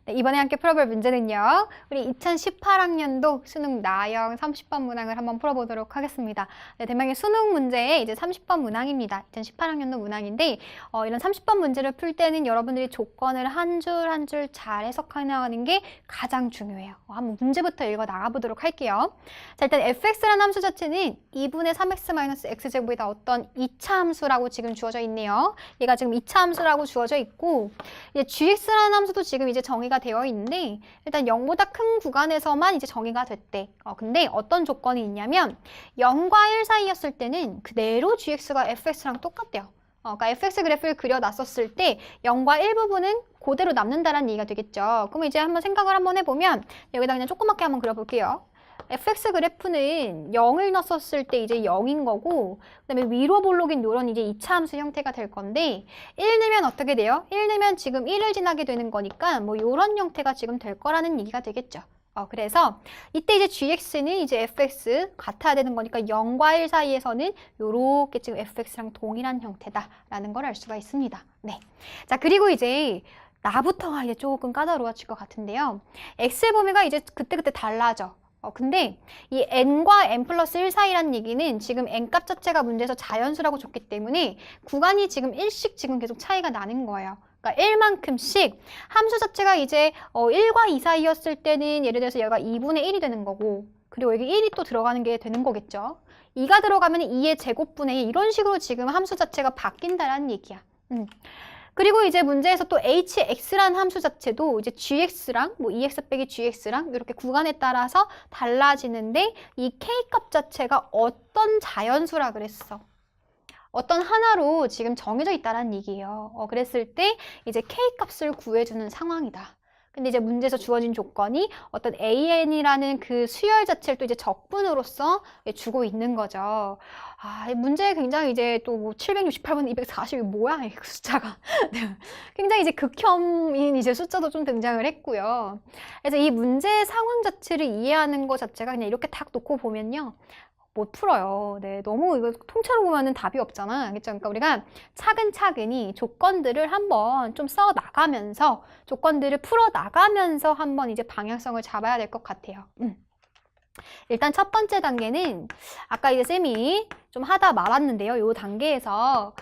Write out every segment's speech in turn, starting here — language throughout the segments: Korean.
네, 이번에 함께 풀어볼 문제는요. 우리 2018학년도 수능 나형 30번 문항을 한번 풀어보도록 하겠습니다. 네, 대망의 수능 문제의 이제 30번 문항입니다. 2018학년도 문항인데 이런 30번 문제를 풀 때는 여러분들이 조건을 한 줄 한 줄 잘 해석하는 게 가장 중요해요. 한번 문제부터 읽어 나가보도록 할게요. 자, 일단 fx라는 함수 자체는 2분의 3x-x제곱이다 어떤 2차 함수라고 지금 주어져 있네요. 얘가 지금 2차 함수라고 주어져 있고 이제 gx라는 함수도 지금 이제 정의가 되어 있는데 일단 0보다 큰 구간에서만 이제 정의가 됐대. 근데 어떤 조건이 있냐면 0과 1 사이였을 때는 그대로 gx가 fx랑 똑같대요. 그러니까 fx 그래프를 그려놨었을 때 0과 1 부분은 그대로 남는다라는 얘기가 되겠죠. 그럼 이제 한번 생각을 한번 해보면 여기다 그냥 조그맣게 한번 그려볼게요. fx 그래프는 0을 넣었을 때 이제 0인 거고 그다음에 위로 볼록인 요런 이제 2차 함수 형태가 될 건데 1 넣으면 어떻게 돼요? 1 넣으면 지금 1을 지나게 되는 거니까 뭐 요런 형태가 지금 될 거라는 얘기가 되겠죠. 그래서 이때 이제 gx는 이제 fx 같아야 되는 거니까 0과 1 사이에서는 요렇게 지금 fx랑 동일한 형태다라는 걸 알 수가 있습니다. 네. 자, 그리고 이제 나부터가 이제 조금 까다로워질 것 같은데요. x의 범위가 이제 그때그때 달라져. 근데 이 n과 n 플러스 1 사이라는 얘기는 지금 n 값 자체가 문제에서 자연수라고 줬기 때문에 구간이 지금 1씩 지금 계속 차이가 나는 거예요. 그러니까 1만큼씩 함수 자체가 이제 1과 2 사이였을 때는 예를 들어서 얘가 2분의 1이 되는 거고 그리고 여기 1이 또 들어가는 게 되는 거겠죠. 2가 들어가면 2의 제곱분의 1 이런 식으로 지금 함수 자체가 바뀐다라는 얘기야. 그리고 이제 문제에서 또 hx라는 함수 자체도 이제 gx랑 뭐 2x 빼기 gx랑 이렇게 구간에 따라서 달라지는데 이 k값 자체가 어떤 자연수라 그랬어. 어떤 하나로 지금 정해져 있다는 얘기예요. 그랬을 때 이제 k값을 구해주는 상황이다. 근데 이제 문제에서 주어진 조건이 어떤 an이라는 그 수열 자체를 또 이제 적분으로서 주고 있는 거죠. 문제 굉장히 이제 또 뭐 768분 240이 뭐야 이 숫자가. 굉장히 이제 극혐인 이제 숫자도 좀 등장을 했고요. 그래서 이 문제의 상황 자체를 이해하는 것 자체가 그냥 이렇게 딱 놓고 보면요. 못 풀어요. 네, 너무 이거 통째로 보면은 답이 없잖아. 그렇죠? 그러니까 우리가 차근차근히 조건들을 한번 좀 써 나가면서 조건들을 풀어 나가면서 한번 이제 방향성을 잡아야 될 것 같아요. 일단 첫 번째 단계는 아까 이제 쌤이 좀 하다 말았는데요. 요 단계에서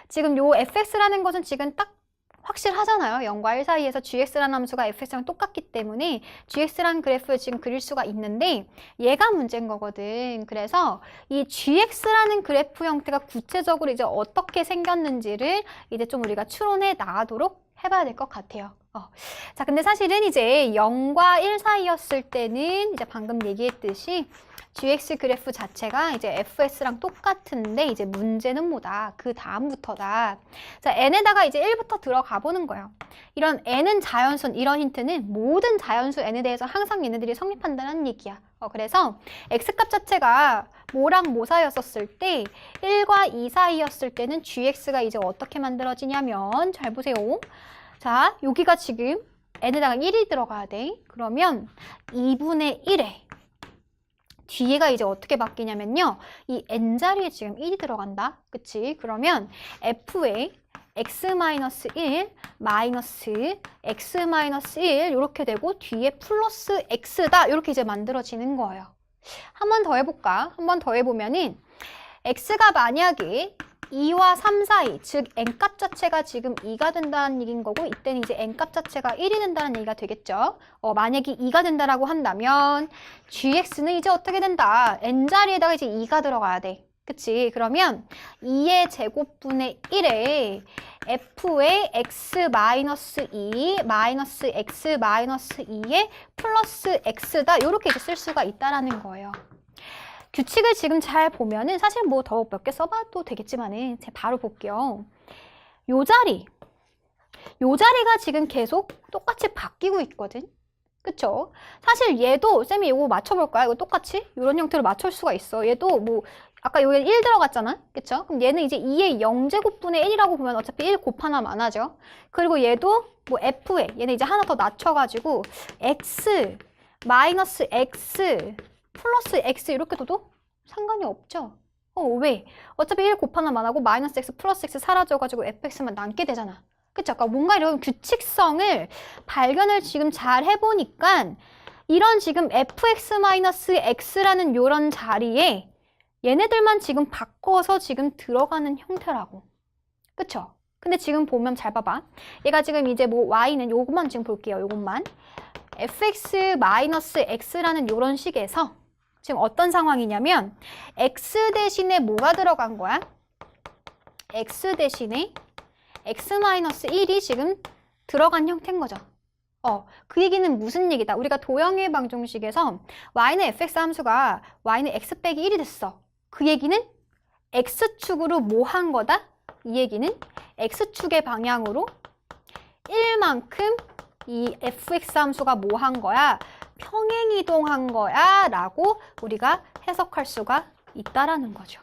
지금 요 fx라는 것은 지금 딱 확실하잖아요. 0과 1 사이에서 gx라는 함수가 fx랑 똑같기 때문에 gx라는 그래프를 지금 그릴 수가 있는데 얘가 문제인 거거든. 그래서 이 gx라는 그래프 형태가 구체적으로 이제 어떻게 생겼는지를 이제 좀 우리가 추론해 나가도록 해봐야 될 것 같아요. 자, 근데 사실은 이제 0과 1 사이였을 때는 이제 방금 얘기했듯이 gx 그래프 자체가 이제 fs랑 똑같은데 이제 문제는 뭐다? 그 다음부터다. 자, n에다가 이제 1부터 들어가 보는 거예요. 이런 n은 자연수, 이런 힌트는 모든 자연수 n에 대해서 항상 얘네들이 성립한다는 얘기야. 그래서 x값 자체가 뭐랑 뭐 사이였을 때 1과 2 사이였을 때는 gx가 이제 어떻게 만들어지냐면 잘 보세요. 자, 여기가 지금 n에다가 1이 들어가야 돼. 그러면 2분의 1에 뒤에가 이제 어떻게 바뀌냐면요. 이 n자리에 지금 1이 들어간다. 그치? 그러면 f의 x-1 마이너스 x-1 이렇게 되고 뒤에 플러스 x다. 이렇게 이제 만들어지는 거예요. 한 번 더 해볼까? 한 번 더 해보면은 x가 만약에 2와 3 사이, 즉 n값 자체가 지금 2가 된다는 얘기인 거고 이때는 이제 n값 자체가 1이 된다는 얘기가 되겠죠. 만약에 2가 된다라고 한다면 gx는 이제 어떻게 된다? n자리에다가 이제 2가 들어가야 돼. 그치? 그러면 2의 제곱분의 1에 f의 x-2 마이너스 x-2에 플러스 x다. 이렇게 이제 쓸 수가 있다라는 거예요. 규칙을 지금 잘 보면은 사실 뭐 더 몇 개 써봐도 되겠지만은 제가 바로 볼게요. 요 자리가 지금 계속 똑같이 바뀌고 있거든. 그쵸? 사실 얘도 쌤이 이거 맞춰볼까요? 이거 똑같이 이런 형태로 맞출 수가 있어. 얘도 뭐 아까 여기 1 들어갔잖아. 그쵸? 그럼 얘는 이제 2의 0제곱분의 1이라고 보면 어차피 1 곱하나만 하죠. 그리고 얘도 뭐 f에 얘는 이제 하나 더 낮춰가지고 x 마이너스 x 플러스 x 이렇게 둬도 상관이 없죠. 왜? 어차피 1 곱하나만 하고 마이너스 x 플러스 x 사라져가지고 fx만 남게 되잖아. 그쵸? 그러니까 뭔가 이런 규칙성을 발견을 지금 잘 해보니까 이런 지금 fx-x라는 요런 자리에 얘네들만 지금 바꿔서 지금 들어가는 형태라고. 그쵸? 근데 지금 보면 잘 봐봐. 얘가 지금 이제 뭐 y는 요것만 지금 볼게요. 요것만. fx-x라는 요런 식에서 지금 어떤 상황이냐면 x 대신에 뭐가 들어간 거야? x 대신에 x-1이 지금 들어간 형태인 거죠. 그 얘기는 무슨 얘기다? 우리가 도형의 방정식에서 y는 fx 함수가 y는 x 빼기 1이 됐어. 그 얘기는 x축으로 뭐 한 거다? 이 얘기는 x축의 방향으로 1만큼 이 fx 함수가 뭐 한 거야? 평행이동한 거야 라고 우리가 해석할 수가 있다라는 거죠.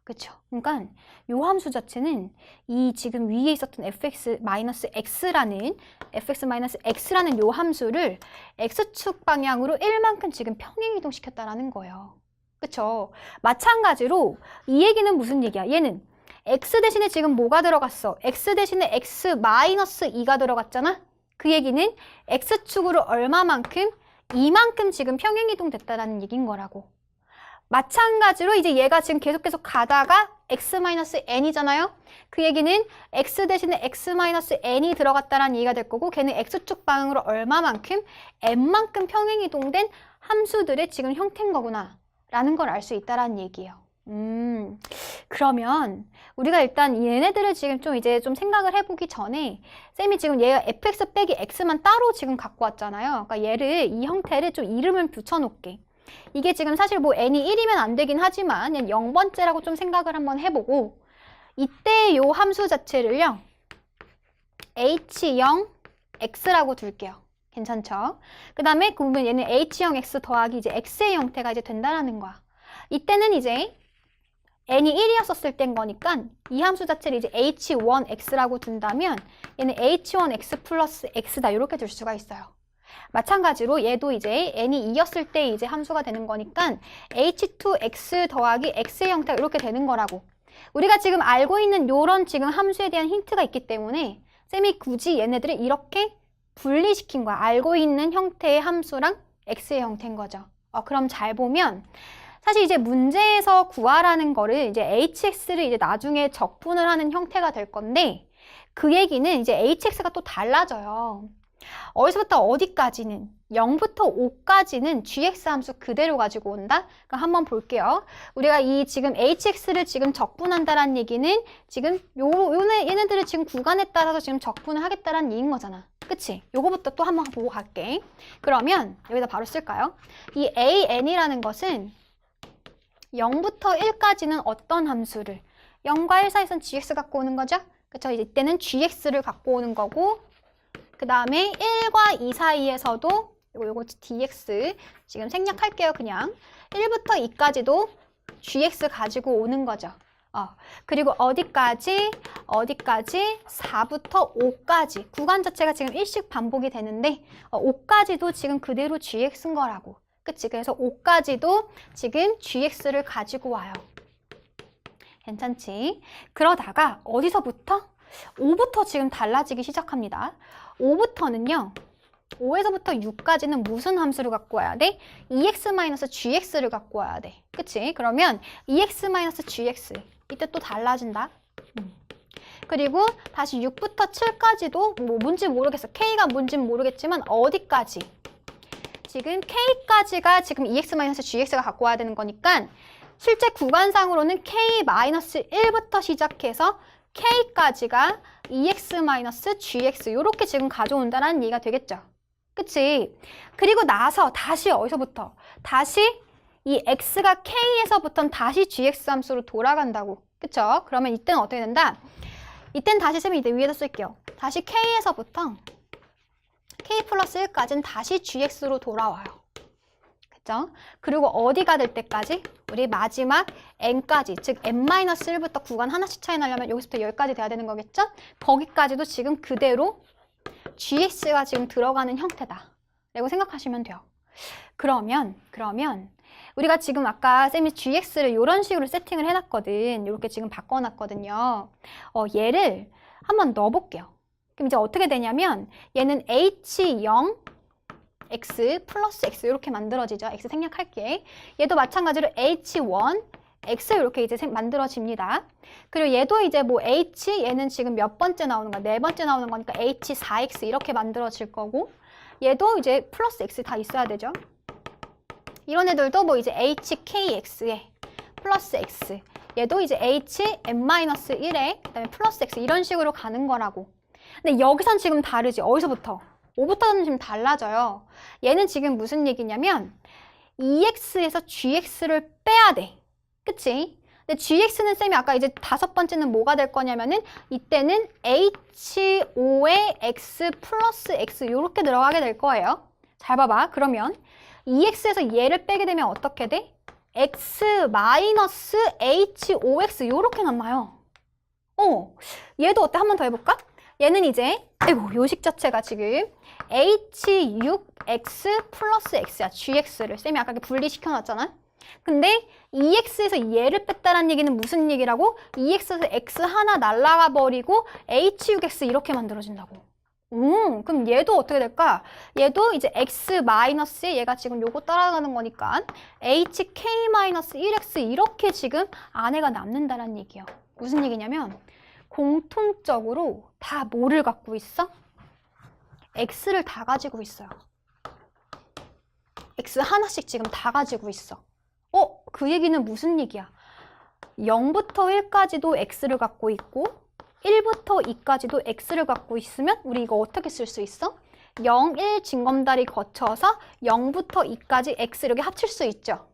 그쵸? 그러니까 요 함수 자체는 이 지금 위에 있었던 fx-x라는 요 함수를 x축 방향으로 1만큼 지금 평행이동시켰다라는 거예요. 그쵸? 마찬가지로 이 얘기는 무슨 얘기야? 얘는 x 대신에 지금 뭐가 들어갔어? x 대신에 x-2가 들어갔잖아? 그 얘기는 x축으로 얼마만큼? 이만큼 지금 평행이동 됐다라는 얘기인 거라고. 마찬가지로 이제 얘가 지금 계속 가다가 x-n이잖아요? 그 얘기는 x 대신에 x-n이 들어갔다라는 얘기가 될 거고 걔는 x축 방향으로 얼마만큼? n만큼 평행이동된 함수들의 지금 형태인 거구나 라는 걸 알 수 있다라는 얘기예요. 그러면 우리가 일단 얘네들을 지금 좀 생각을 해보기 전에 쌤이 지금 얘가 fx 빼기 x만 따로 지금 갖고 왔잖아요. 그러니까 이 형태를 좀 이름을 붙여놓을게. 이게 지금 사실 뭐 n이 1이면 안 되긴 하지만 0번째라고 좀 생각을 한번 해보고 이때 요 함수 자체를요 h0x라고 둘게요. 괜찮죠? 그 다음에 그러면 얘는 h0x 더하기 이제 x의 형태가 이제 된다라는 거야. 이때는 이제 n이 1이었을 땐 거니까 이 함수 자체를 이제 h1x라고 둔다면 얘는 h1x 플러스 x다 이렇게 둘 수가 있어요. 마찬가지로 얘도 이제 n이 2였을 때 이제 함수가 되는 거니까 h2x 더하기 x의 형태가 이렇게 되는 거라고. 우리가 지금 알고 있는 요런 지금 함수에 대한 힌트가 있기 때문에 쌤이 굳이 얘네들을 이렇게 분리시킨 거야. 알고 있는 형태의 함수랑 x의 형태인 거죠. 그럼 잘 보면 사실 이제 문제에서 구하라는 거를 이제 hx를 이제 나중에 적분을 하는 형태가 될 건데 그 얘기는 이제 hx가 또 달라져요. 어디서부터 어디까지는 0부터 5까지는 gx 함수 그대로 가지고 온다? 그럼 한번 볼게요. 우리가 이 지금 hx를 지금 적분한다라는 얘기는 지금 얘네들을 지금 구간에 따라서 지금 적분을 하겠다라는 얘기인 거잖아. 그치? 요거부터 또 한번 보고 갈게. 그러면 여기다 바로 쓸까요? 이 an이라는 것은 0부터 1까지는 어떤 함수를? 0과 1 사이에선 gx 갖고 오는 거죠? 그쵸? 이때는 gx를 갖고 오는 거고 그 다음에 1과 2 사이에서도 요거 dx 지금 생략할게요. 그냥 1부터 2까지도 gx 가지고 오는 거죠. 그리고 어디까지? 4부터 5까지 구간 자체가 지금 일씩 반복이 되는데 5까지도 지금 그대로 gx인 거라고. 그치? 그래서 5까지도 지금 gx를 가지고 와요. 괜찮지? 그러다가 어디서부터? 5부터 지금 달라지기 시작합니다. 5부터는요. 5에서부터 6까지는 무슨 함수를 갖고 와야 돼? EX-GX를 갖고 와야 돼. 그치? 그러면 EX-GX 이때 또 달라진다. 그리고 다시 6부터 7까지도 뭐 뭔지 모르겠어. K가 뭔지는 모르겠지만 어디까지? 지금 K까지가 지금 EX-GX가 갖고 와야 되는 거니까 실제 구간상으로는 K-1부터 시작해서 K까지가 EX-GX 이렇게 지금 가져온다는 얘기가 되겠죠. 그치? 그리고 나서 다시 어디서부터? 다시 이 X가 K에서부터는 다시 GX 함수로 돌아간다고. 그쵸? 그러면 이때는 어떻게 된다? 이때는 다시 쌤이 이제 위에다 쓸게요. 다시 K에서부터 K 플러스 1까지는 다시 GX로 돌아와요. 그쵸? 그리고 어디가 될 때까지? 우리 마지막 n까지, 즉 n-1부터 구간 하나씩 차이 나려면 여기서부터 여기까지 돼야 되는 거겠죠? 거기까지도 지금 그대로 gx가 지금 들어가는 형태다 라고 생각하시면 돼요. 그러면 우리가 지금 아까 쌤이 gx를 이런 식으로 세팅을 해놨거든. 이렇게 지금 바꿔놨거든요. 얘를 한번 넣어볼게요. 그럼 이제 어떻게 되냐면 얘는 H0 x 플러스 x 이렇게 만들어지죠. x 생략할게. 얘도 마찬가지로 H1 x 이렇게 이제 만들어집니다. 그리고 얘도 이제 뭐 H 얘는 지금 몇 번째 나오는 거야? 네 번째 나오는 거니까 H4x 이렇게 만들어질 거고 얘도 이제 플러스 x 다 있어야 되죠. 이런 애들도 뭐 이제 HKX에 플러스 x 얘도 이제 HN-1에 그다음에 플러스 x 이런 식으로 가는 거라고. 근데 여기선 지금 다르지. 어디서부터? 5부터는 지금 달라져요. 얘는 지금 무슨 얘기냐면 EX에서 GX를 빼야 돼. 그치? 근데 GX는 쌤이 아까 이제 5번째는 뭐가 될 거냐면은 이때는 H5에 X 플러스 X 이렇게 들어가게 될 거예요. 잘 봐봐. 그러면 EX에서 얘를 빼게 되면 어떻게 돼? X 마이너스 H5X 이렇게 남아요. 얘도 어때? 한 번 더 해볼까? 얘는 이제 요식 자체가 지금 H6X 플러스 X야. GX를 쌤이 아까 분리시켜놨잖아. 근데 EX에서 얘를 뺐다는 얘기는 무슨 얘기라고? EX에서 X 하나 날라가 버리고 H6X 이렇게 만들어진다고. 그럼 얘도 어떻게 될까? 얘도 이제 X 마이너스에 얘가 지금 요거 따라가는 거니까 HK 마이너스 1X 이렇게 지금 안에가 남는다는 얘기야. 무슨 얘기냐면 공통적으로 다 뭐를 갖고 있어? X를 다 가지고 있어요. X 하나씩 지금 다 가지고 있어. 그 얘기는 무슨 얘기야? 0부터 1까지도 X를 갖고 있고 1부터 2까지도 X를 갖고 있으면 우리 이거 어떻게 쓸 수 있어? 0, 1 징검다리 거쳐서 0부터 2까지 X 이렇게 합칠 수 있죠.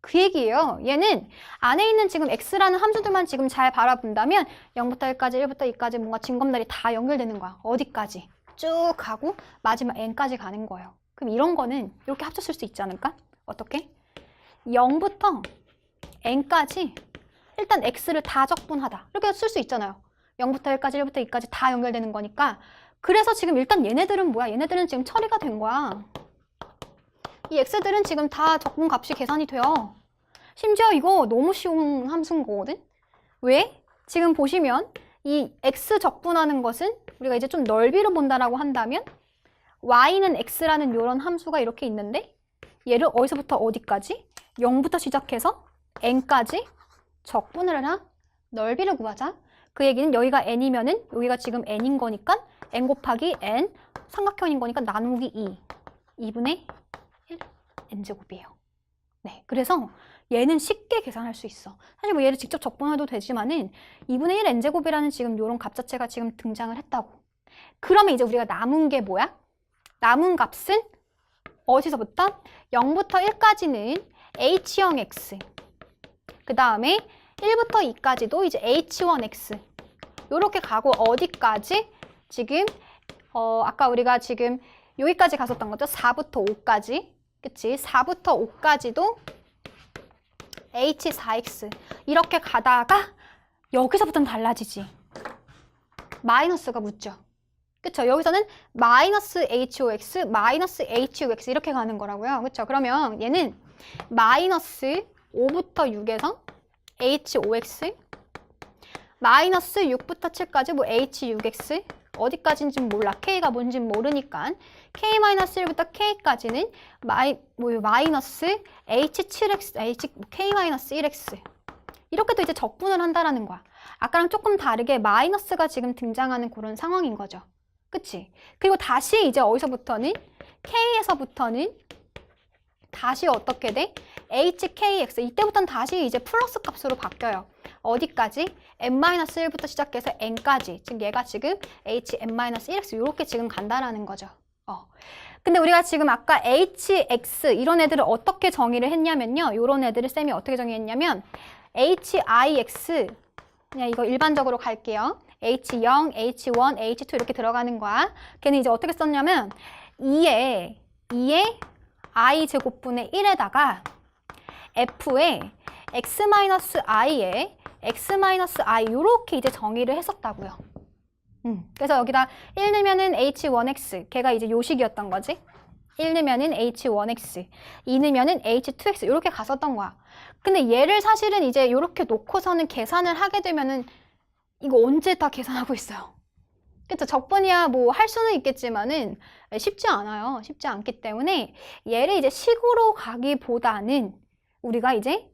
그 얘기예요. 얘는 안에 있는 지금 X라는 함수들만 지금 잘 바라본다면 0부터 1까지, 1부터 2까지 뭔가 징검다리 다 연결되는 거야. 어디까지? 쭉 가고 마지막 N까지 가는 거예요. 그럼 이런 거는 이렇게 합쳤을 수 있지 않을까? 어떻게? 0부터 N까지 일단 X를 다 적분하다. 이렇게 쓸 수 있잖아요. 0부터 1까지, 1부터 2까지 다 연결되는 거니까. 그래서 지금 일단 얘네들은 뭐야? 얘네들은 지금 처리가 된 거야. 이 X들은 지금 다 적분 값이 계산이 돼요. 심지어 이거 너무 쉬운 함수인 거거든? 왜? 지금 보시면 이 X 적분하는 것은 우리가 이제 좀 넓이로 본다라고 한다면 Y는 X라는 이런 함수가 이렇게 있는데 얘를 어디서부터 어디까지? 0부터 시작해서 N까지 적분을 해라. 넓이를 구하자. 그 얘기는 여기가 N이면은 여기가 지금 N인 거니까 N 곱하기 N 삼각형인 거니까 나누기 2분의 1 N제곱이에요. 네, 그래서 얘는 쉽게 계산할 수 있어. 사실 뭐 얘를 직접 적분해도 되지만은 2분의 1 N제곱이라는 지금 요런 값 자체가 지금 등장을 했다고. 그러면 이제 우리가 남은 게 뭐야? 남은 값은 어디서부터? 0부터 1까지는 H0 X 그 다음에 1부터 2까지도 이제 H1X 요렇게 가고 어디까지? 지금 아까 우리가 지금 여기까지 갔었던 거죠? 4부터 5까지 그치? 4부터 5까지도 H4X 이렇게 가다가 여기서부터는 달라지지. 마이너스가 붙죠. 그쵸? 여기서는 마이너스 H5X, 마이너스 H6X 이렇게 가는 거라고요. 그쵸? 그러면 얘는 마이너스 5부터 6에서 H5X 마이너스 6부터 7까지 뭐 H6X 어디까지인지 몰라. K가 뭔지 모르니까 K-1부터 K까지는 마이너스 H7X, K-1X 이렇게 또 이제 적분을 한다라는 거야. 아까랑 조금 다르게 마이너스가 지금 등장하는 그런 상황인 거죠. 그치? 그리고 다시 이제 어디서부터는 K에서부터는 다시 어떻게 돼? HKX 이때부터는 다시 이제 플러스 값으로 바뀌어요. 어디까지? n-1부터 시작해서 n까지. 지금 얘가 지금 hn-1x 이렇게 지금 간다라는 거죠. 근데 우리가 지금 아까 hx 이런 애들을 어떻게 정의를 했냐면요. 이런 애들을 쌤이 어떻게 정의했냐면 hix 그냥 이거 일반적으로 갈게요. h0, h1, h2 이렇게 들어가는 거야. 걔는 이제 어떻게 썼냐면 2에 i 제곱분의 1에다가 f에 x-i에 x-i 이렇게 이제 정의를 했었다고요. 그래서 여기다 1 넣으면은 h1x 걔가 이제 요식이었던 거지. 1 넣으면은 h1x 2 넣으면은 h2x 이렇게 갔었던 거야. 근데 얘를 사실은 이제 이렇게 놓고서는 계산을 하게 되면은 이거 언제 다 계산하고 있어요. 그쵸? 적분이야 뭐 할 수는 있겠지만은 쉽지 않아요. 쉽지 않기 때문에 얘를 이제 식으로 가기보다는 우리가 이제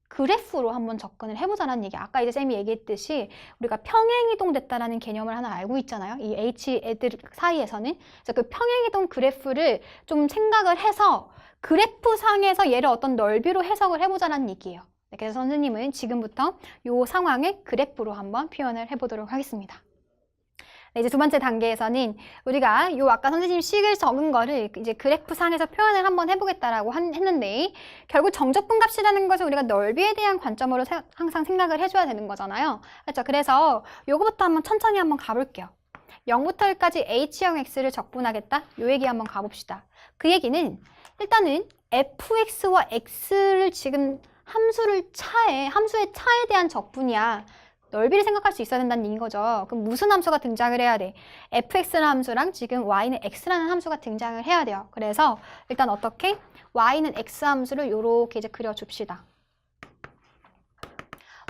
그래프로 한번 접근을 해보자는 얘기. 아까 이제 쌤이 얘기했듯이 우리가 평행이동 됐다라는 개념을 하나 알고 있잖아요. 이 H 애들 사이에서는. 그래서 그 평행이동 그래프를 좀 생각을 해서 그래프 상에서 얘를 어떤 넓이로 해석을 해보자는 얘기예요. 네, 그래서 선생님은 지금부터 이 상황을 그래프로 한번 표현을 해보도록 하겠습니다. 네, 이제 두 번째 단계에서는 우리가 요 아까 선생님이 식을 적은 거를 이제 그래프 상에서 표현을 한번 해보겠다라고 했는데 결국 정적분 값이라는 것은 우리가 넓이에 대한 관점으로 항상 생각을 해줘야 되는 거잖아요. 그렇죠? 그래서 요거부터 한번 천천히 한번 가볼게요. 0부터 1까지 h형 x를 적분하겠다? 요 얘기 한번 가봅시다. 그 얘기는 일단은 fx와 x를 지금 함수의 차에 대한 적분이야. 넓이를 생각할 수 있어야 된다는 얘기인 거죠. 그럼 무슨 함수가 등장을 해야 돼? fx라는 함수랑 지금 y는 x라는 함수가 등장을 해야 돼요. 그래서 일단 어떻게? y는 x 함수를 이렇게 이제 그려줍시다.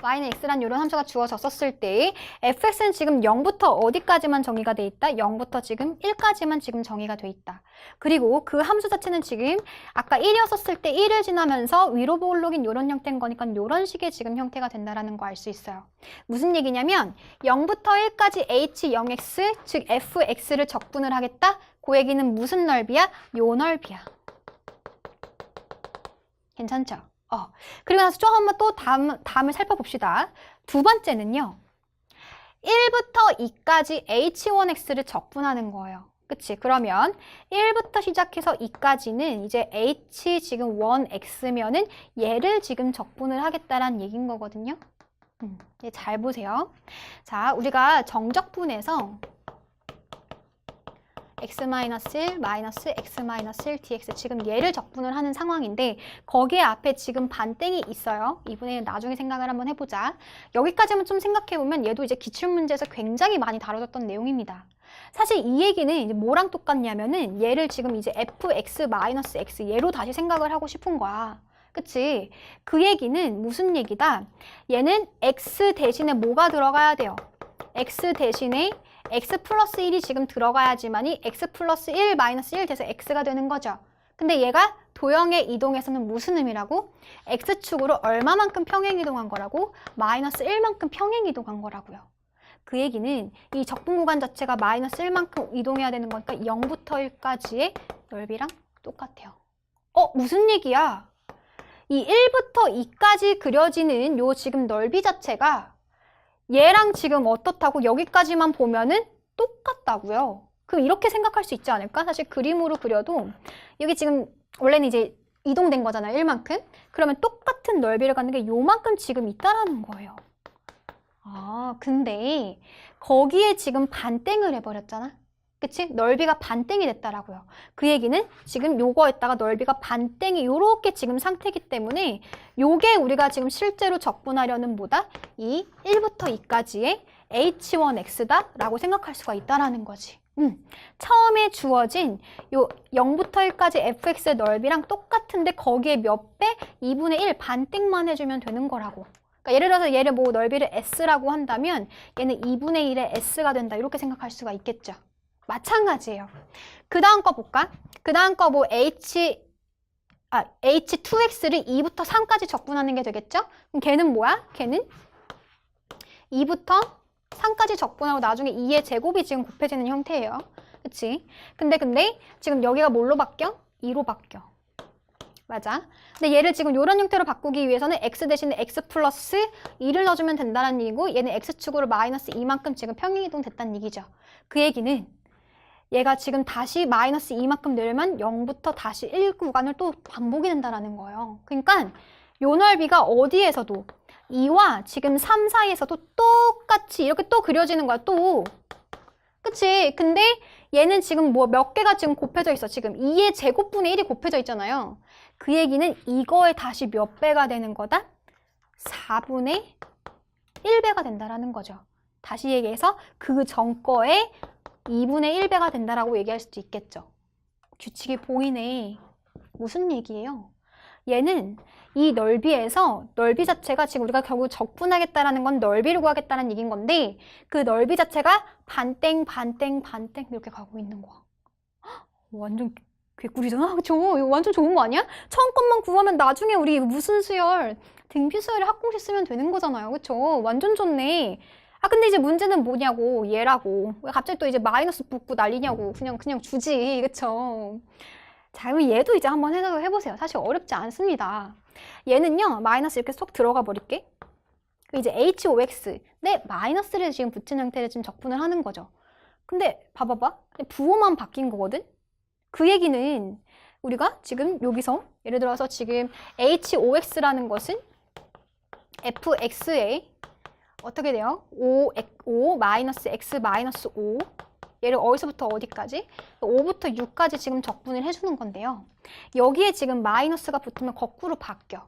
y는 x라는 이런 함수가 주어졌었을 때 fx는 지금 0부터 어디까지만 정의가 돼 있다? 0부터 지금 1까지만 지금 정의가 돼 있다. 그리고 그 함수 자체는 지금 아까 1이었을 때 1을 지나면서 위로 볼록인 이런 형태인 거니까 이런 식의 지금 형태가 된다는 거 알 수 있어요. 무슨 얘기냐면 0부터 1까지 h0x 즉 fx를 적분을 하겠다? 그 얘기는 무슨 넓이야? 요 넓이야. 괜찮죠? 그리고 나서 좀 한번 또 다음을 살펴봅시다. 두 번째는요. 1부터 2까지 h1x를 적분하는 거예요. 그치? 그러면 1부터 시작해서 2까지는 이제 h 지금 1x면은 얘를 지금 적분을 하겠다라는 얘기인 거거든요. 잘 보세요. 자, 우리가 정적분에서 x-1, x-1 dx 지금 얘를 적분을 하는 상황인데 거기에 앞에 지금 반땡이 있어요. 이번에는 나중에 생각을 한번 해보자. 여기까지만 좀 생각해보면 얘도 이제 기출문제에서 굉장히 많이 다뤄졌던 내용입니다. 사실 이 얘기는 이제 뭐랑 똑같냐면은 얘를 지금 이제 fx-x 얘로 다시 생각을 하고 싶은 거야. 그치? 그 얘기는 무슨 얘기다? 얘는 x 대신에 뭐가 들어가야 돼요? x 대신에 x 플러스 1이 지금 들어가야지만이 x 플러스 1 마이너스 1 돼서 x가 되는 거죠. 근데 얘가 도형의 이동에서는 무슨 의미라고? x축으로 얼마만큼 평행이동한 거라고? 마이너스 1만큼 평행이동한 거라고요. 그 얘기는 이 적분 구간 자체가 마이너스 1만큼 이동해야 되는 거니까 0부터 1까지의 넓이랑 똑같아요. 무슨 얘기야? 이 1부터 2까지 그려지는 요 지금 넓이 자체가 얘랑 지금 어떻다고 여기까지만 보면은 똑같다고요. 그럼 이렇게 생각할 수 있지 않을까? 사실 그림으로 그려도 여기 지금 원래는 이제 이동된 거잖아요. 1만큼. 그러면 똑같은 넓이를 갖는 게 요만큼 지금 있다라는 거예요. 근데 거기에 지금 반땡을 해버렸잖아. 그치? 넓이가 반땡이 됐다라고요. 그 얘기는 지금 요거에다가 넓이가 반땡이 요렇게 지금 상태이기 때문에 요게 우리가 지금 실제로 적분하려는 뭐다? 이 1부터 2까지의 h1x다 라고 생각할 수가 있다라는 거지. 처음에 주어진 요 0부터 1까지 fx의 넓이랑 똑같은데 거기에 몇 배? 2분의 1 반땡만 해주면 되는 거라고. 그러니까 예를 들어서 얘를 뭐 넓이를 s라고 한다면 얘는 2분의 1의 s가 된다 이렇게 생각할 수가 있겠죠. 마찬가지예요. 그 다음 거 볼까? 그 다음 거 뭐 h2x를 2부터 3까지 적분하는 게 되겠죠? 그럼 걔는 뭐야? 걔는 2부터 3까지 적분하고 나중에 2의 제곱이 지금 곱해지는 형태예요. 그치? 근데 지금 여기가 뭘로 바뀌어? 2로 바뀌어. 맞아. 근데 얘를 지금 이런 형태로 바꾸기 위해서는 x 대신에 x 플러스 2를 넣어주면 된다는 얘기고 얘는 x축으로 마이너스 2만큼 지금 평행이동 됐다는 얘기죠. 그 얘기는 얘가 지금 다시 마이너스 2만큼 내려면 0부터 다시 1 구간을 또 반복이 된다는 거예요. 그러니까 요 넓이가 어디에서도 2와 지금 3 사이에서도 똑같이 이렇게 또 그려지는 거야. 또. 그치? 근데 얘는 지금 뭐 몇 개가 지금 곱해져 있어. 지금 2의 제곱분의 1이 곱해져 있잖아요. 그 얘기는 이거에 다시 몇 배가 되는 거다? 4분의 1배가 된다라는 거죠. 다시 얘기해서 그 전 거에 2분의 1배가 된다라고 얘기할 수도 있겠죠. 규칙이 보이네. 무슨 얘기예요? 얘는 이 넓이에서 넓이 자체가 지금 우리가 결국 적분하겠다라는 건 넓이를 구하겠다는 얘기인 건데 그 넓이 자체가 반땡 반땡 반땡 이렇게 가고 있는 거야. 완전 개꿀이잖아. 그쵸? 이거 완전 좋은 거 아니야? 처음 것만 구하면 나중에 우리 무슨 수열, 등비수열의 합공식 쓰면 되는 거잖아요. 그쵸? 완전 좋네. 아 근데 이제 문제는 뭐냐고. 얘라고. 왜 갑자기 또 이제 마이너스 붙고 난리냐고. 그냥 주지. 그쵸? 자, 그럼 얘도 이제 한번 생각을 해보세요. 사실 어렵지 않습니다. 얘는요, 마이너스 이렇게 쏙 들어가 버릴게. 이제 HOX, 네, 마이너스를 지금 붙인 형태를 지금 적분을 하는 거죠. 근데 봐봐봐. 부호만 바뀐 거거든? 그 얘기는 우리가 지금 여기서 예를 들어서 지금 HOX라는 것은 fx에 어떻게 돼요? 5 마이너스 x 마이너스 5 얘를 어디서부터 어디까지? 5부터 6까지 지금 적분을 해주는 건데요. 여기에 지금 마이너스가 붙으면 거꾸로 바뀌어.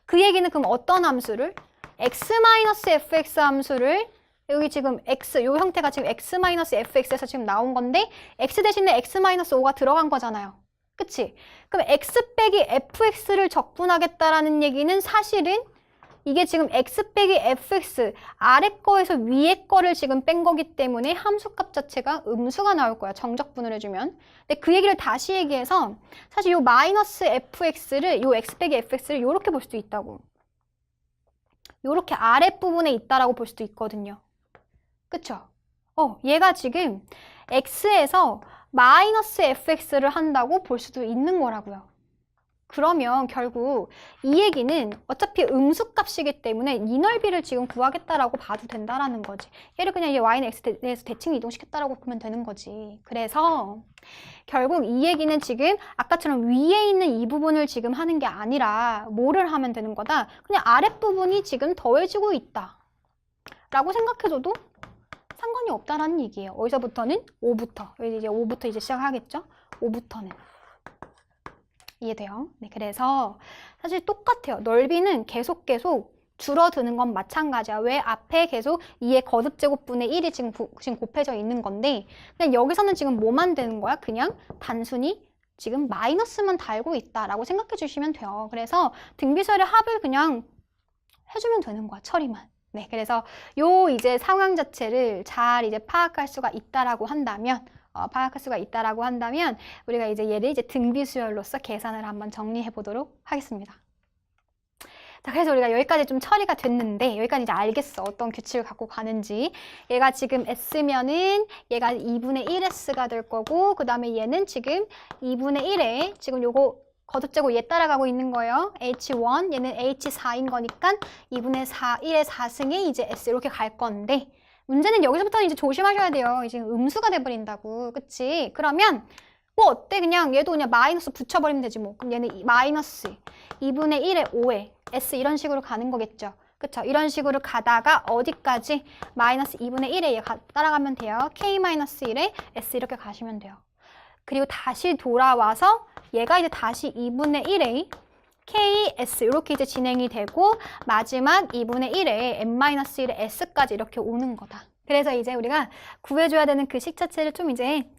그 얘기는 그럼 어떤 함수를? x-fx 함수를 여기 지금 x, 요 형태가 지금 x-fx에서 지금 나온 건데 x 대신에 x-5가 들어간 거잖아요. 그치? 그럼 x 빼기 fx를 적분하겠다라는 얘기는 사실은 이게 지금 x 빼기 fx 아래 거에서 위에 거를 지금 뺀 거기 때문에 함수값 자체가 음수가 나올 거야. 정적분을 해주면. 근데 그 얘기를 다시 얘기해서 사실 요 마이너스 fx를 요 x 빼기 fx를 요렇게 볼 수도 있다고. 요렇게 아랫부분에 있다라고 볼 수도 있거든요. 그쵸? 얘가 지금 x에서 마이너스 fx를 한다고 볼 수도 있는 거라고요. 그러면 결국 이 얘기는 어차피 음수값이기 때문에 이 넓이를 지금 구하겠다라고 봐도 된다라는 거지. 얘를 그냥 y는 x에 대해서 대칭 이동시켰다라고 보면 되는 거지. 그래서 결국 이 얘기는 지금 아까처럼 위에 있는 이 부분을 지금 하는 게 아니라 뭐를 하면 되는 거다? 그냥 아랫부분이 지금 더해지고 있다. 라고 생각해줘도 상관이 없다라는 얘기예요. 어디서부터는? 5부터. 이제 5부터 이제 시작하겠죠? 5부터는. 이해돼요? 네, 그래서 사실 똑같아요. 넓이는 계속 줄어드는 건 마찬가지야. 왜? 앞에 계속 2의 거듭제곱분의 1이 지금 곱해져 있는 건데 그냥 여기서는 지금 뭐만 되는 거야? 그냥 단순히 지금 마이너스만 달고 있다라고 생각해 주시면 돼요. 그래서 등비설의 합을 그냥 해주면 되는 거야. 처리만. 네, 그래서 요 이제 상황 자체를 잘 이제 파악할 수가 있다라고 한다면 우리가 이제 얘를 이제 등비수열로서 계산을 한번 정리해 보도록 하겠습니다. 자, 그래서 우리가 여기까지 좀 처리가 됐는데 여기까지 이제 알겠어. 어떤 규칙을 갖고 가는지. 얘가 지금 S면은 얘가 2분의 1S가 될 거고 그 다음에 얘는 지금 2분의 1에 지금 요거 거듭제곱 얘 따라가고 있는 거예요. H1, 얘는 H4인 거니까 2분의 4, 1의 4승에 이제 S 이렇게 갈 건데 문제는 여기서부터는 이제 조심하셔야 돼요. 이제 음수가 돼버린다고. 그치? 그러면 뭐 어때? 그냥 얘도 그냥 마이너스 붙여버리면 되지 뭐. 그럼 얘는 마이너스 2분의 1에 5에 S 이런 식으로 가는 거겠죠. 그쵸? 이런 식으로 가다가 어디까지? 마이너스 2분의 1에 따라가면 돼요. K-1에 S 이렇게 가시면 돼요. 그리고 다시 돌아와서 얘가 이제 다시 2분의 1에 KS 이렇게 이제 진행이 되고 마지막 2분의 1에 n-1의 S까지 이렇게 오는 거다. 그래서 이제 우리가 구해줘야 되는 그 식 자체를 좀 이제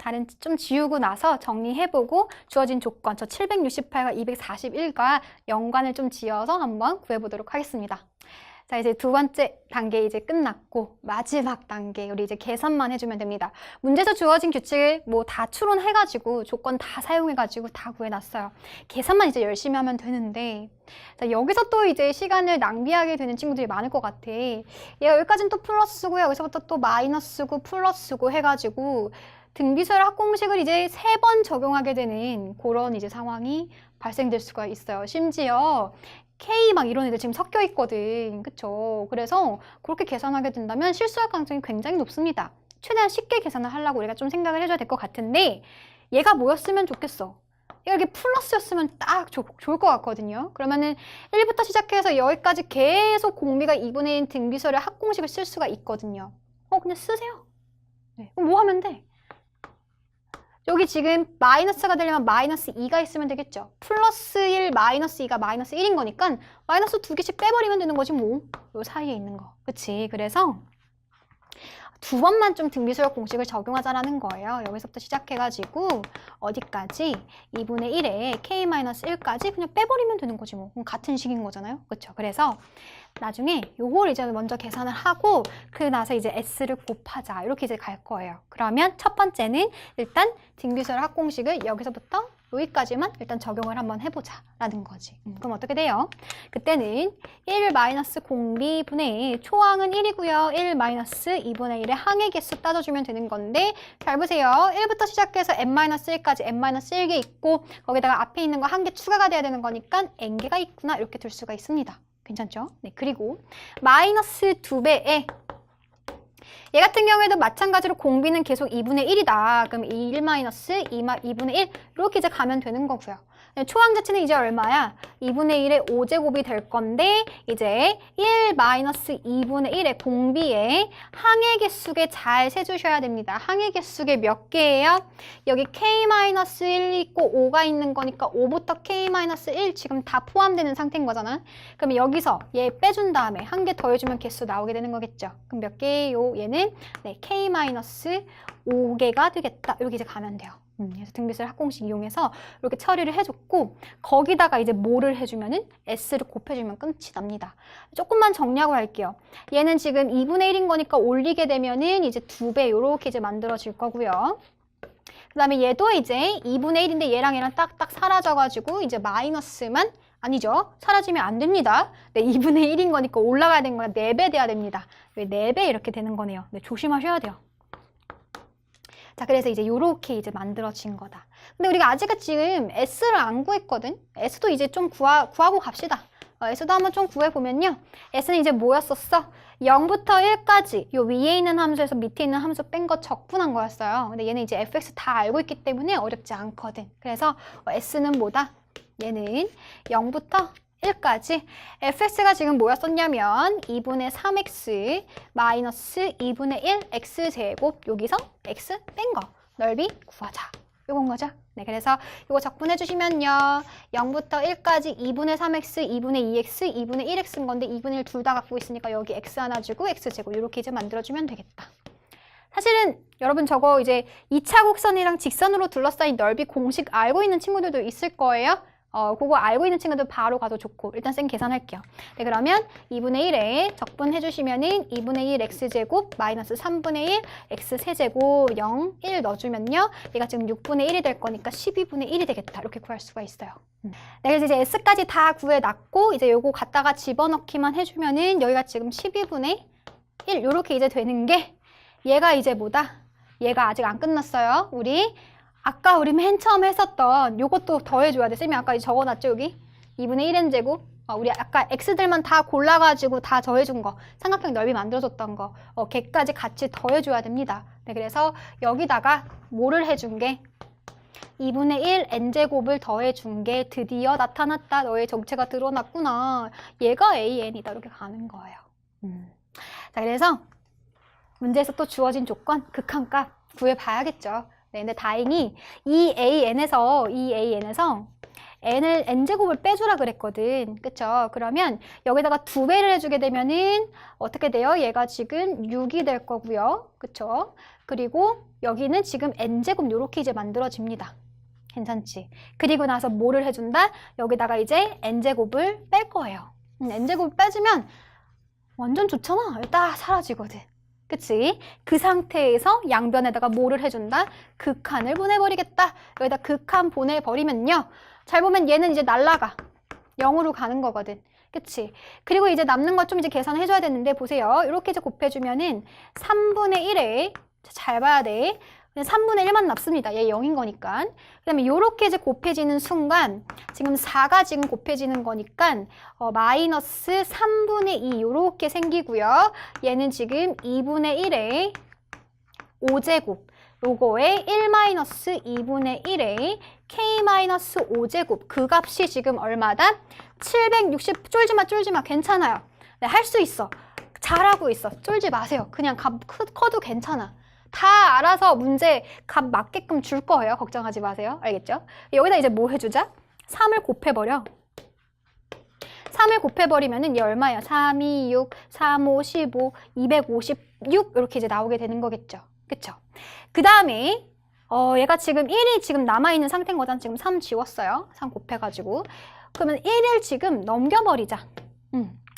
좀 지우고 나서 정리해보고 주어진 조건 저 768과 241과 연관을 좀 지어서 한번 구해보도록 하겠습니다. 자, 이제 두 번째 단계 이제 끝났고 마지막 단계 우리 이제 계산만 해주면 됩니다. 문제에서 주어진 규칙을 뭐 다 추론해가지고 조건 다 사용해가지고 다 구해놨어요. 계산만 이제 열심히 하면 되는데 자, 여기서 또 이제 시간을 낭비하게 되는 친구들이 많을 것 같아. 얘가 여기까지는 또 플러스고 여기서부터 또 마이너스고 플러스고 해가지고 등비수열 합공식을 이제 3번 적용하게 되는 그런 이제 상황이 발생될 수가 있어요. 심지어 K 막 이런 애들 지금 섞여 있거든. 그쵸? 그래서 그렇게 계산하게 된다면 실수할 가능성이 굉장히 높습니다. 최대한 쉽게 계산을 하려고 우리가 좀 생각을 해줘야 될 것 같은데 얘가 뭐였으면 좋겠어? 얘가 이렇게 플러스였으면 딱 좋을 것 같거든요. 그러면은 1부터 시작해서 여기까지 계속 공비가 2분의 1 등비수열의 합공식을 쓸 수가 있거든요. 그냥 쓰세요. 네. 그럼 뭐 하면 돼? 여기 지금 마이너스가 되려면 마이너스 2가 있으면 되겠죠. 플러스 1, 마이너스 2가 마이너스 1인 거니까 마이너스 2개씩 빼버리면 되는 거지 뭐. 요 사이에 있는 거. 그치? 그래서 두 번만 좀 등비수열 공식을 적용하자라는 거예요. 여기서부터 시작해가지고 어디까지? 2분의 1에 k-1까지 그냥 빼버리면 되는 거지 뭐. 그럼 같은 식인 거잖아요. 그렇죠? 그래서 나중에 요걸 이제 먼저 계산을 하고 그 나서 이제 s를 곱하자. 이렇게 이제 갈 거예요. 그러면 첫 번째는 일단 등비수열 합공식을 여기서부터 여기까지만 일단 적용을 한번 해보자 라는 거지. 그럼 어떻게 돼요? 그때는 1 마이너스 공비분의 초항은 1이고요. 1 마이너스 2분의 1의 항의 개수 따져주면 되는 건데 잘 보세요. 1부터 시작해서 n-1까지 n-1개 있고 거기다가 앞에 있는 거 한 개 추가가 돼야 되는 거니까 n개가 있구나 이렇게 둘 수가 있습니다. 괜찮죠? 네, 그리고 마이너스 2배에 얘 같은 경우에도 마찬가지로 공비는 계속 2분의 1이다. 그럼 1 마이너스 2분의 1 이렇게 이제 가면 되는 거고요. 초항 자체는 이제 얼마야? 2분의 1의 5제곱이 될 건데 이제 1 마이너스 2분의 1의 공비에 항의 개수에 잘 세주셔야 됩니다. 항의 개수에 몇 개예요? 여기 k-1 있고 5가 있는 거니까 5부터 k-1 지금 다 포함되는 상태인 거잖아. 그럼 여기서 얘 빼준 다음에 한 개 더해주면 개수 나오게 되는 거겠죠. 그럼 몇 개예요? 얘는 네, k-5개가 되겠다. 이렇게 이제 가면 돼요. 그래서 등비수열 합공식 이용해서 이렇게 처리를 해줬고 거기다가 이제 뭐를 해주면은 s를 곱해주면 끝이 납니다. 조금만 정리하고 할게요. 얘는 지금 2분의 1인 거니까 올리게 되면은 이제 2배 이렇게 이제 만들어질 거고요. 그 다음에 얘도 이제 2분의 1인데 얘랑 딱딱 사라져가지고 이제 마이너스만 아니죠. 사라지면 안 됩니다. 네, 2분의 1인 거니까 올라가야 되는 거야. 4배 돼야 됩니다. 4배 이렇게 되는 거네요. 네, 조심하셔야 돼요. 자, 그래서 이제 요렇게 이제 만들어진 거다. 근데 우리가 아직 지금 S를 안 구했거든? S도 이제 좀 구하고 갑시다. S도 한번 좀 구해보면요. S는 이제 뭐였었어? 0부터 1까지 요 위에 있는 함수에서 밑에 있는 함수 뺀 거 적분한 거였어요. 근데 얘는 이제 fx 다 알고 있기 때문에 어렵지 않거든. 그래서 S는 뭐다? 얘는 0부터 1까지 fx가 지금 뭐였었냐면 2분의 3x 마이너스 2분의 1 x제곱 여기서 x 뺀 거 넓이 구하자. 요건 거죠. 네, 그래서 이거 적분해 주시면요. 0부터 1까지 2분의 3x, 2분의 2x, 2분의 1x인 건데 2분의 1 둘 다 갖고 있으니까 여기 x 하나 주고 x제곱 이렇게 이제 만들어주면 되겠다. 사실은 여러분 저거 이제 2차 곡선이랑 직선으로 둘러싸인 넓이 공식 알고 있는 친구들도 있을 거예요. 그거 알고 있는 친구들 바로 가도 좋고 일단 쌤 계산할게요. 네, 그러면 2분의 1에 적분해 주시면은 2분의 1 x제곱 마이너스 3분의 1 x 세제곱 0, 1 넣어주면요. 얘가 지금 6분의 1이 될 거니까 12분의 1이 되겠다. 이렇게 구할 수가 있어요. 네, 그래서 이제 s까지 다 구해놨고 이제 요거 갖다가 집어넣기만 해주면은 여기가 지금 12분의 1 이렇게 이제 되는 게 얘가 이제 뭐다? 얘가 아직 안 끝났어요. 아까 우리 맨 처음 했었던 요것도 더해줘야 돼. 쌤이 아까 적어놨죠, 여기? 2분의 1n제곱. 우리 아까 x들만 다 골라가지고 다 더해준 거. 삼각형 넓이 만들어줬던 거. 걔까지 같이 더해줘야 됩니다. 네, 그래서 여기다가 뭐를 해준 게 2분의 1 n제곱을 더해준 게 드디어 나타났다. 너의 정체가 드러났구나. 얘가 an이다. 이렇게 가는 거예요. 자, 그래서 문제에서 또 주어진 조건, 극한값 구해봐야겠죠. 네, 근데 다행히 이 AN에서 n제곱을 빼주라 그랬거든. 그쵸? 그러면 여기다가 2배를 해주게 되면은 어떻게 돼요? 얘가 지금 6이 될 거고요. 그쵸? 그리고 여기는 지금 n제곱 요렇게 이제 만들어집니다. 괜찮지? 그리고 나서 뭐를 해준다? 여기다가 이제 n제곱을 뺄 거예요. n제곱을 빼주면 완전 좋잖아. 딱 사라지거든. 그치? 그 상태에서 양변에다가 뭐를 해준다? 극한을 보내버리겠다. 여기다 극한 보내버리면요. 잘 보면 얘는 이제 날라가. 0으로 가는 거거든. 그치? 그리고 이제 남는 것 좀 이제 계산해줘야 되는데 보세요. 이렇게 이제 곱해주면은 3분의 1에 잘 봐야 돼. 3분의 1만 남습니다. 얘 0인 거니까. 그 다음에 요렇게 이제 곱해지는 순간 지금 4가 지금 곱해지는 거니까 마이너스 3분의 2 요렇게 생기고요. 얘는 지금 2분의 1에 5제곱 요거에 1 마이너스 2분의 1에 k 마이너스 5제곱 그 값이 지금 얼마다? 760 쫄지마 괜찮아요. 네, 할 수 있어. 잘하고 있어. 쫄지 마세요. 그냥 값 커도 괜찮아. 다 알아서 문제 값 맞게끔 줄 거예요. 걱정하지 마세요. 알겠죠? 여기다 이제 뭐 해주자? 3을 곱해버려. 3을 곱해버리면은 얘 얼마예요? 3, 2, 6, 3, 5, 15, 256 이렇게 이제 나오게 되는 거겠죠. 그쵸? 그 다음에 얘가 지금 1이 지금 남아있는 상태인 거잖아. 지금 3 지웠어요. 3 곱해가지고. 그러면 1을 지금 넘겨버리자.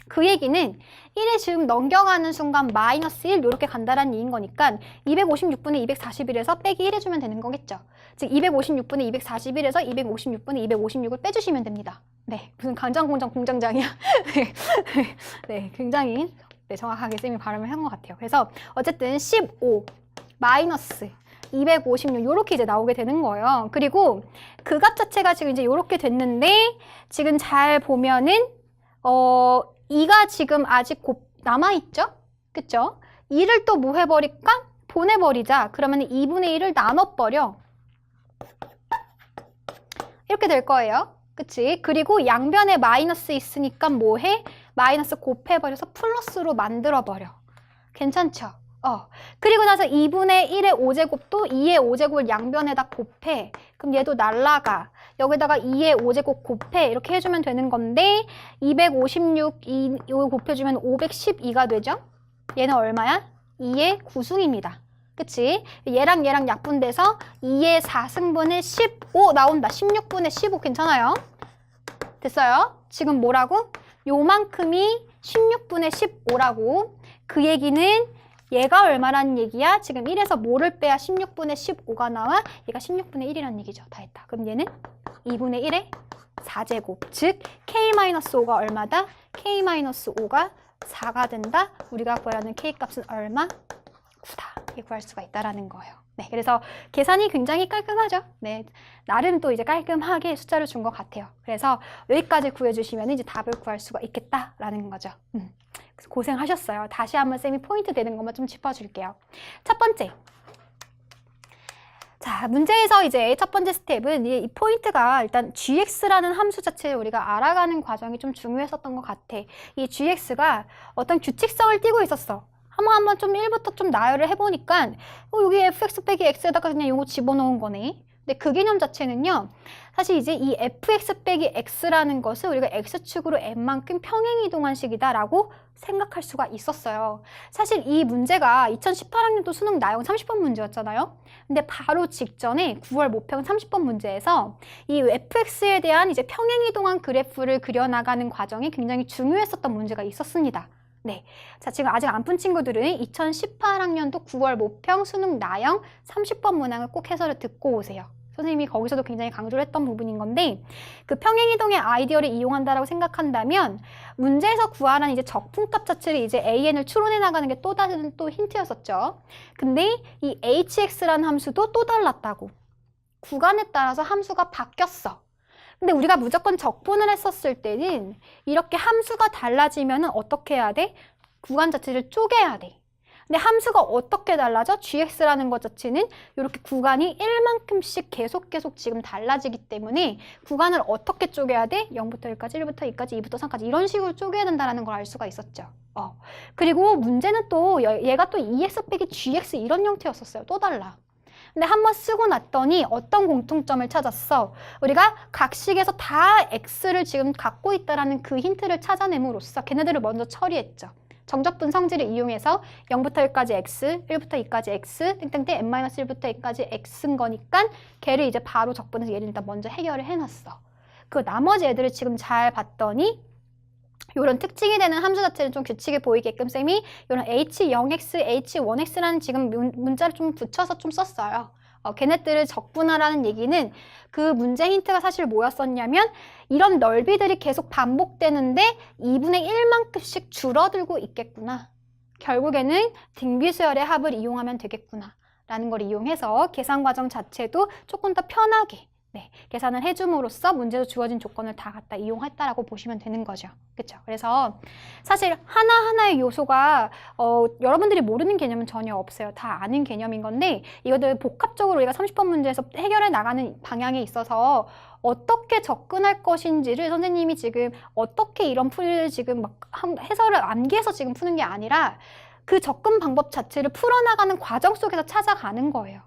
그 얘기는 1에 지금 넘겨가는 순간 마이너스 1 이렇게 간다라는 얘기인 거니까 256분의 241에서 빼기 1 해주면 되는 거겠죠. 즉 256분의 241에서 256분의 256을 빼주시면 됩니다. 네, 무슨 간장공장 공장장이야. 네, 굉장히 정확하게 쌤이 발음을 한 것 같아요. 그래서 어쨌든 15 마이너스 256 이렇게 이제 나오게 되는 거예요. 그리고 그 값 자체가 지금 이제 이렇게 됐는데 지금 잘 보면은 2가 지금 아직 남아있죠? 그쵸? 2를 또 뭐 해버릴까? 보내버리자. 그러면 2분의 1을 나눠버려. 이렇게 될 거예요. 그치? 그리고 양변에 마이너스 있으니까 뭐 해? 마이너스 곱해버려서 플러스로 만들어버려. 괜찮죠? 그리고 나서 2분의 1의 5제곱도 2의 5제곱을 양변에다 곱해. 그럼 얘도 날라가. 여기다가 2의 5제곱 곱해. 이렇게 해주면 되는 건데 256, 이거 곱해주면 512가 되죠? 얘는 얼마야? 2의 9승입니다. 그치? 얘랑 약분돼서 2의 4승분의 15 나온다. 16분의 15 괜찮아요? 됐어요? 지금 뭐라고? 요만큼이 16분의 15라고. 그 얘기는 얘가 얼마라는 얘기야? 지금 1에서 뭐를 빼야 16분의 15가 나와? 얘가 16분의 1이라는 얘기죠. 다 했다. 그럼 얘는 2분의 1의 4제곱. 즉 K-5가 얼마다? K-5가 4가 된다. 우리가 구하라는 K값은 얼마? 9다. 이렇게 구할 수가 있다라는 거예요. 네, 그래서 계산이 굉장히 깔끔하죠. 네, 나름 또 이제 깔끔하게 숫자를 준 것 같아요. 그래서 여기까지 구해주시면 이제 답을 구할 수가 있겠다라는 거죠. 고생하셨어요. 다시 한번 쌤이 포인트 되는 것만 좀 짚어줄게요. 첫 번째. 자, 문제에서 이제 첫 번째 스텝은 이 포인트가 일단 gx라는 함수 자체를 우리가 알아가는 과정이 좀 중요했었던 것 같아. 이 gx가 어떤 규칙성을 띠고 있었어. 한번 좀 1부터 좀 나열을 해보니까 여기 fx 빼기 x에다가 그냥 이거 집어넣은 거네. 근데 그 개념 자체는요. 사실 이제 이 fx 빼기 x라는 것을 우리가 x축으로 n만큼 평행이동한 식이다라고 생각할 수가 있었어요. 사실 이 문제가 2018학년도 수능 나형 30번 문제였잖아요. 근데 바로 직전에 9월 모평 30번 문제에서 이 fx에 대한 이제 평행이동한 그래프를 그려나가는 과정이 굉장히 중요했었던 문제가 있었습니다. 네. 자, 지금 아직 안 푼 친구들은 2018학년도 9월 모평 수능 나형 30번 문항을 꼭 해설을 듣고 오세요. 선생님이 거기서도 굉장히 강조를 했던 부분인 건데 그 평행이동의 아이디어를 이용한다라고 생각한다면 문제에서 구하라는 이제 적분값 자체를 이제 AN을 추론해 나가는 게 또 다른 또 힌트였었죠. 근데 이 HX라는 함수도 또 달랐다고. 구간에 따라서 함수가 바뀌었어. 근데 우리가 무조건 적분을 했었을 때는 이렇게 함수가 달라지면 어떻게 해야 돼? 구간 자체를 쪼개야 돼. 근데 함수가 어떻게 달라져? gx라는 것 자체는 이렇게 구간이 1만큼씩 계속 지금 달라지기 때문에 구간을 어떻게 쪼개야 돼? 0부터 1까지, 1부터 2까지, 2부터 3까지 이런 식으로 쪼개야 된다는 걸 알 수가 있었죠. 그리고 문제는 또 얘가 또 2x 빼기 gx 이런 형태였었어요. 또 달라. 근데 한번 쓰고 났더니 어떤 공통점을 찾았어? 우리가 각식에서 다 x를 지금 갖고 있다라는 그 힌트를 찾아냄으로써 걔네들을 먼저 처리했죠. 정적분 성질을 이용해서 0부터 1까지 x, 1부터 2까지 x, 땡땡땡 n-1부터 2까지 x인 거니까 걔를 이제 바로 적분해서 얘를 일단 먼저 해결을 해놨어. 그 나머지 애들을 지금 잘 봤더니 이런 특징이 되는 함수 자체는 좀 규칙이 보이게끔 쌤이 이런 h0x, h1x라는 지금 문자를 좀 붙여서 좀 썼어요. 걔네들을 적분하라는 얘기는 그 문제 힌트가 사실 뭐였었냐면 이런 넓이들이 계속 반복되는데 2분의 1만큼씩 줄어들고 있겠구나. 결국에는 등비수열의 합을 이용하면 되겠구나. 라는 걸 이용해서 계산 과정 자체도 조금 더 편하게 계산을 해줌으로써 문제에서 주어진 조건을 다 갖다 이용했다라고 보시면 되는 거죠. 그렇죠? 그래서 사실 하나하나의 요소가 여러분들이 모르는 개념은 전혀 없어요. 다 아는 개념인 건데 이것들 복합적으로 우리가 30번 문제에서 해결해 나가는 방향에 있어서 어떻게 접근할 것인지를 선생님이 지금 어떻게 이런 풀이를 지금 막 해설을 암기해서 지금 푸는 게 아니라 그 접근 방법 자체를 풀어나가는 과정 속에서 찾아가는 거예요.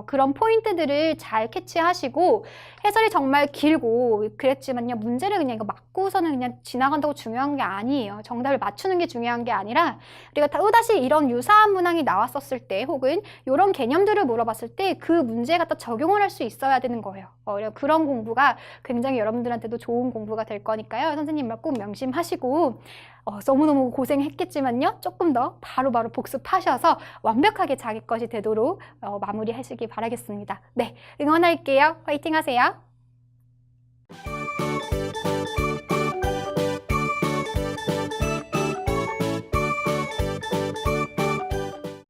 그런 포인트들을 잘 캐치하시고 해설이 정말 길고 그랬지만요. 문제를 그냥 이거 맞고서는 그냥 지나간다고 중요한 게 아니에요. 정답을 맞추는 게 중요한 게 아니라 우리가 또다시 이런 유사한 문항이 나왔었을 때 혹은 이런 개념들을 물어봤을 때 그 문제에 갖다 적용을 할 수 있어야 되는 거예요. 그런 공부가 굉장히 여러분들한테도 좋은 공부가 될 거니까요. 선생님 말 꼭 명심하시고 너무너무 고생했겠지만요. 조금 더 바로바로 복습하셔서 완벽하게 자기 것이 되도록 마무리하시기 바라겠습니다. 네, 응원할게요. 화이팅 하세요.